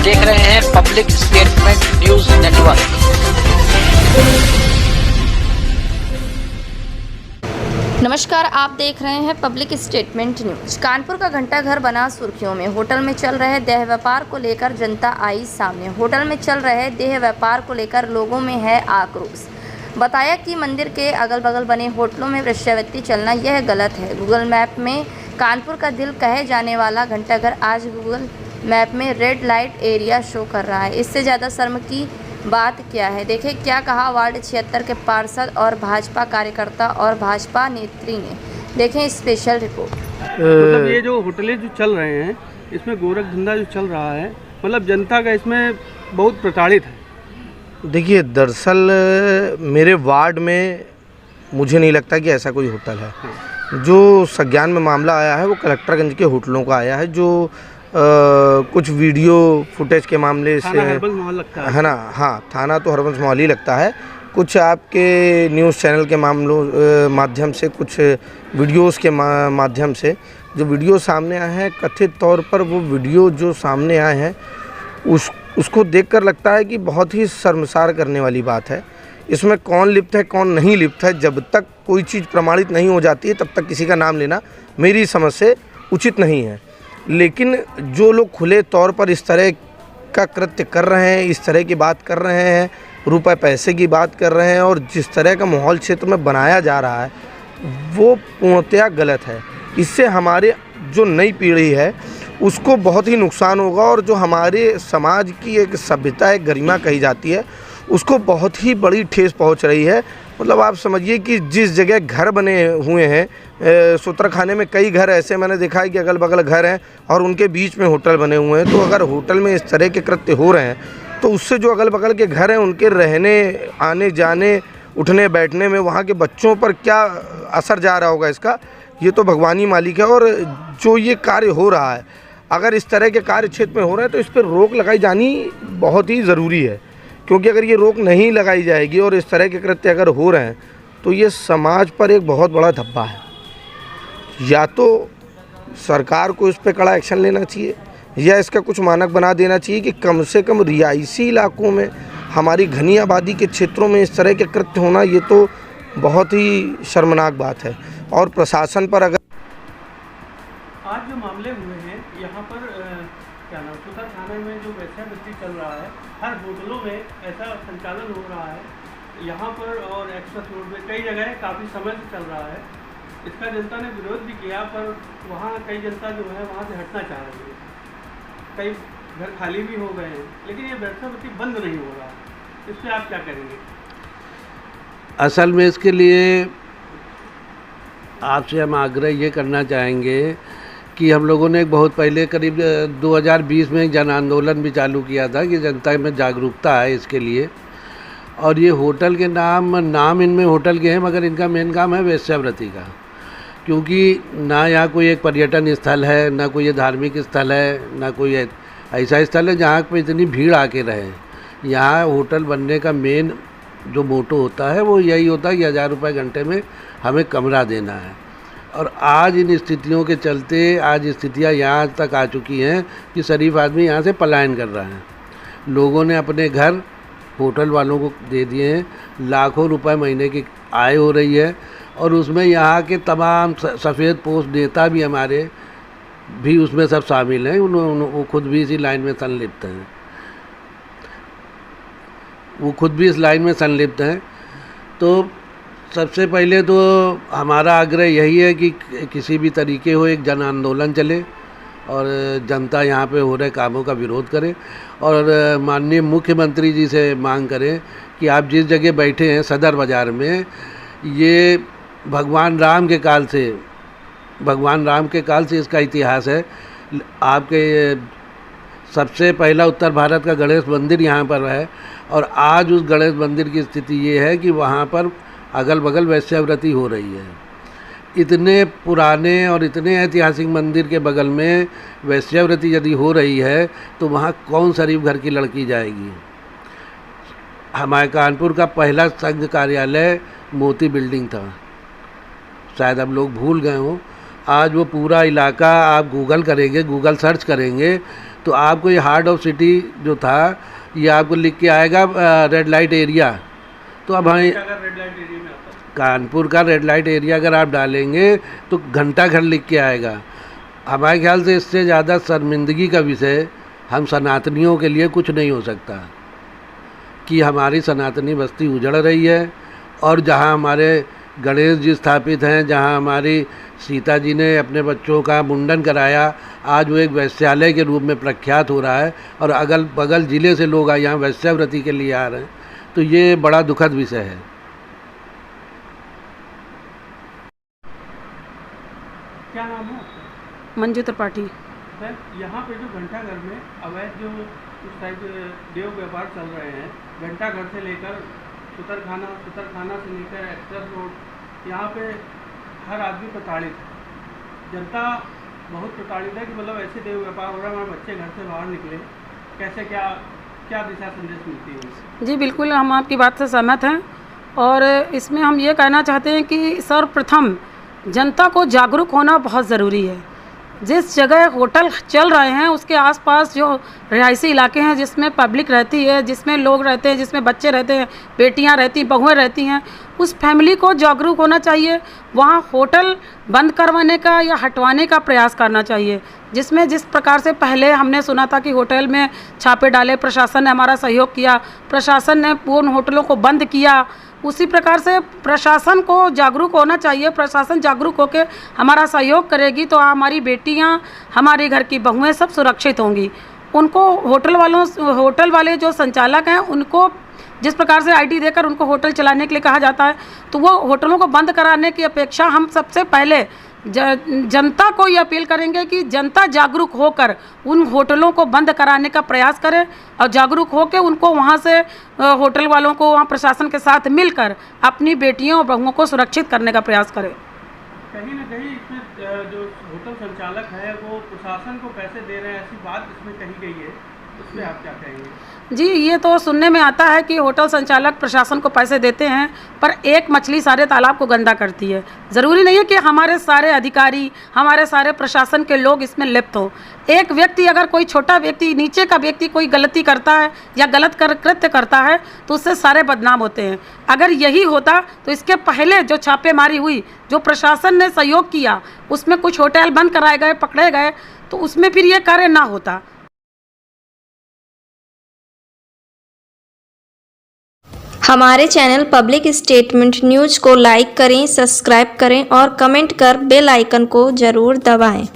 देख रहे हैं पब्लिक स्टेटमेंट न्यूज नेटवर्क। नमस्कार, आप देख रहे हैं पब्लिक स्टेटमेंट न्यूज। कानपुर का घंटाघर बना सुर्खियों में। होटल में चल रहे देह व्यापार को लेकर जनता आई सामने। होटल में चल रहे देह व्यापार को लेकर लोगों में है आक्रोश। बताया कि मंदिर के अगल बगल बने होटलों में वेश्यावृत्ति चलना यह गलत है। गूगल मैप में कानपुर का दिल कहे जाने वाला घंटाघर आज गूगल मैप में रेड लाइट एरिया शो कर रहा है। इससे ज़्यादा शर्म की बात क्या है? देखें क्या कहा वार्ड 76 के पार्षद और भाजपा कार्यकर्ता और भाजपा नेत्री ने। देखें स्पेशल रिपोर्ट। मतलब ये जो होटलें जो चल रहे हैं इसमें गोरख धंधा जो चल रहा है, मतलब जनता का इसमें बहुत प्रताड़ित है। देखिए, दरअसल मेरे वार्ड में मुझे नहीं लगता कि ऐसा कोई होटल है। जो संज्ञान में मामला आया है वो कलेक्टरगंज के होटलों का आया है, जो कुछ वीडियो फुटेज के मामले से लगता है ना। हाँ, थाना तो हरबंस मोहल्ला ही लगता है। कुछ आपके न्यूज़ चैनल के मामलों माध्यम से, कुछ वीडियोस के माध्यम से जो वीडियो सामने आए हैं, कथित तौर पर वो वीडियो जो सामने आए हैं उसको देखकर लगता है कि बहुत ही शर्मसार करने वाली बात है। इसमें कौन लिप्त है कौन नहीं लिप्त है, जब तक कोई चीज़ प्रमाणित नहीं हो जाती है तब तक किसी का नाम लेना मेरी समझ से उचित नहीं है। लेकिन जो लोग खुले तौर पर इस तरह का कृत्य कर रहे हैं, इस तरह की बात कर रहे हैं, रुपए पैसे की बात कर रहे हैं और जिस तरह का माहौल क्षेत्र में बनाया जा रहा है वो पूर्णतया गलत है। इससे हमारे जो नई पीढ़ी है उसको बहुत ही नुकसान होगा और जो हमारे समाज की एक सभ्यता, एक गरिमा कही जाती है, उसको बहुत ही बड़ी ठेस पहुंच रही है। मतलब आप समझिए कि जिस जगह घर बने हुए हैं, सूत्रखाने में कई घर ऐसे मैंने देखा है कि अगल बगल घर हैं और उनके बीच में होटल बने हुए हैं। तो अगर होटल में इस तरह के कृत्य हो रहे हैं तो उससे जो अगल बगल के घर हैं उनके रहने, आने जाने, उठने बैठने में, वहाँ के बच्चों पर क्या असर जा रहा होगा इसका, ये तो भगवान ही मालिक है। और जो ये कार्य हो रहा है, अगर इस तरह के कार्य क्षेत्र में हो रहे हैं तो इस पर रोक लगाई जानी बहुत ही ज़रूरी है। क्योंकि अगर ये रोक नहीं लगाई जाएगी और इस तरह के कृत्य अगर हो रहे हैं तो ये समाज पर एक बहुत बड़ा धब्बा है। या तो सरकार को इस पर कड़ा एक्शन लेना चाहिए या इसका कुछ मानक बना देना चाहिए कि कम से कम रिहायशी इलाकों में, हमारी घनी आबादी के क्षेत्रों में इस तरह के कृत्य होना, ये तो बहुत ही शर्मनाक बात है। और प्रशासन पर अगर आज जो मामले हुए हैं यहाँ पर क्या नाम, सूता थाने में जो वेश्यावृत्ति चल रहा है, हर होटलों में ऐसा संचालन हो रहा है यहाँ पर और एक्सप्रेस रोड में कई जगह काफ़ी समय से चल रहा है। इसका जनता ने विरोध भी किया, पर वहाँ कई जनता जो है वहाँ से हटना चाह रही है। कई घर खाली भी हो गए हैं, लेकिन ये वेश्यावृत्ति बंद नहीं हो रहा। इस पर आप क्या करेंगे? असल में इसके लिए आपसे हम आग्रह ये करना चाहेंगे कि हम लोगों ने बहुत पहले करीब 2020 में एक जन आंदोलन भी चालू किया था कि जनता में जागरूकता है इसके लिए। और ये होटल के नाम इनमें होटल के हैं, मगर इनका मेन काम है वेश्यावृत्ति का। क्योंकि ना यहाँ कोई एक पर्यटन स्थल है, ना कोई ये धार्मिक स्थल है, ना कोई ऐसा स्थल है जहाँ पर इतनी भीड़ आके रहे। यहाँ होटल बनने का मेन जो मोटो होता है वो यही होता है कि 1000 रुपये घंटे में हमें कमरा देना है। और आज इन स्थितियों के चलते आज स्थितियाँ यहाँ तक आ चुकी हैं कि शरीफ आदमी यहाँ से पलायन कर रहा है। लोगों ने अपने घर होटल वालों को दे दिए हैं, लाखों रुपए महीने की आय हो रही है। और उसमें यहाँ के तमाम सफ़ेद पोस्ट नेता भी हमारे भी उसमें सब शामिल हैं। वो खुद भी इसी लाइन में संलिप्त हैं, तो सबसे पहले तो हमारा आग्रह यही है कि किसी भी तरीके हो एक जन आंदोलन चले और जनता यहाँ पे हो रहे कामों का विरोध करे और माननीय मुख्यमंत्री जी से मांग करें कि आप जिस जगह बैठे हैं सदर बाज़ार में, ये भगवान राम के काल से इसका इतिहास है। आपके सबसे पहला उत्तर भारत का गणेश मंदिर यहाँ पर है और आज उस गणेश मंदिर की स्थिति ये है कि वहाँ पर अगल बगल वेश्यावृत्ति हो रही है। इतने पुराने और इतने ऐतिहासिक मंदिर के बगल में वेश्यावृत्ति यदि हो रही है तो वहाँ कौन शरीफ घर की लड़की जाएगी? हमारे कानपुर का पहला संघ कार्यालय मोती बिल्डिंग था, शायद अब लोग भूल गए हों। आज वो पूरा इलाका आप गूगल करेंगे, गूगल सर्च करेंगे तो आपको ये हार्ट ऑफ सिटी जो था ये आपको लिख के आएगा रेड लाइट एरिया। तो अब हमें अगर रेड लाइट एरिया में आता है कानपुर का रेड लाइट एरिया अगर आप डालेंगे तो घंटा घर लिख के आएगा। हमारे ख्याल से इससे ज़्यादा शर्मिंदगी का विषय हम सनातनियों के लिए कुछ नहीं हो सकता कि हमारी सनातनी बस्ती उजड़ रही है और जहाँ हमारे गणेश जी स्थापित हैं, जहाँ हमारी सीता जी ने अपने बच्चों का मुंडन कराया, आज वो एक वैश्यालय के रूप में प्रख्यात हो रहा है और अगल बगल ज़िले से लोग यहाँ वैश्यावृत्ति के लिए आ रहे हैं। तो ये बड़ा दुखद विषय है। क्या नाम है आपका? मंजू त्रिपाठी। सर, यहाँ पे जो घंटाघर में अवैध जो उस टाइप देव व्यापार चल रहे हैं, घंटाघर से लेकर सुतरखाना से लेकर एक्सप्रेस रोड, यहाँ पे हर आदमी प्रताड़ित है। जनता बहुत प्रताड़ित है कि मतलब ऐसे देव व्यापार हो रहा है, हमारे बच्चे घर से बाहर निकले कैसे, क्या दिशा संदेश मिलती है उससे? जी बिल्कुल, हम आपकी बात से सहमत हैं और इसमें हम ये कहना चाहते हैं कि सर्वप्रथम जनता को जागरूक होना बहुत ज़रूरी है। जिस जगह होटल चल रहे हैं उसके आसपास जो रिहायशी इलाके हैं, जिसमें पब्लिक रहती है, जिसमें लोग रहते हैं, जिसमें बच्चे रहते हैं, बेटियां रहती, बहुएं रहती हैं, उस फैमिली को जागरूक होना चाहिए। वहाँ होटल बंद करवाने का या हटवाने का प्रयास करना चाहिए। जिस प्रकार से पहले हमने सुना था कि होटल में छापे डाले, प्रशासन ने हमारा सहयोग किया, प्रशासन ने पूर्ण होटलों को बंद किया, उसी प्रकार से प्रशासन को जागरूक होना चाहिए। प्रशासन जागरूक होकर हमारा सहयोग करेगी तो हमारी बेटियां, हमारे घर की बहुएं सब सुरक्षित होंगी। उनको होटल वाले जो संचालक हैं उनको जिस प्रकार से आईडी देकर उनको होटल चलाने के लिए कहा जाता है, तो वो होटलों को बंद कराने की अपेक्षा हम सबसे पहले जनता को ये अपील करेंगे कि जनता जागरूक होकर उन होटलों को बंद कराने का प्रयास करे और जागरूक होकर उनको वहाँ से होटल वालों को वहाँ प्रशासन के साथ मिलकर अपनी बेटियों और बहुओं को सुरक्षित करने का प्रयास करे। कहीं ना कहीं इसमें जो होटल संचालक है वो प्रशासन को पैसे दे रहे हैं, ऐसी बात इसमें कही गई है, उस पर आप क्या कहेंगे? जी, ये तो सुनने में आता है कि होटल संचालक प्रशासन को पैसे देते हैं, पर एक मछली सारे तालाब को गंदा करती है। ज़रूरी नहीं है कि हमारे सारे अधिकारी, हमारे सारे प्रशासन के लोग इसमें लिप्त हों। एक व्यक्ति, अगर कोई छोटा व्यक्ति, नीचे का व्यक्ति कोई गलती करता है या गलत कृत्य करता है तो उससे सारे बदनाम होते हैं। अगर यही होता तो इसके पहले जो छापेमारी हुई, जो प्रशासन ने सहयोग किया, उसमें कुछ होटल बंद कराए गए, पकड़े गए, तो उसमें फिर ये कार्य ना होता। हमारे चैनल पब्लिक स्टेटमेंट न्यूज़ को लाइक करें, सब्सक्राइब करें और कमेंट कर बेल आइकन को ज़रूर दबाएं।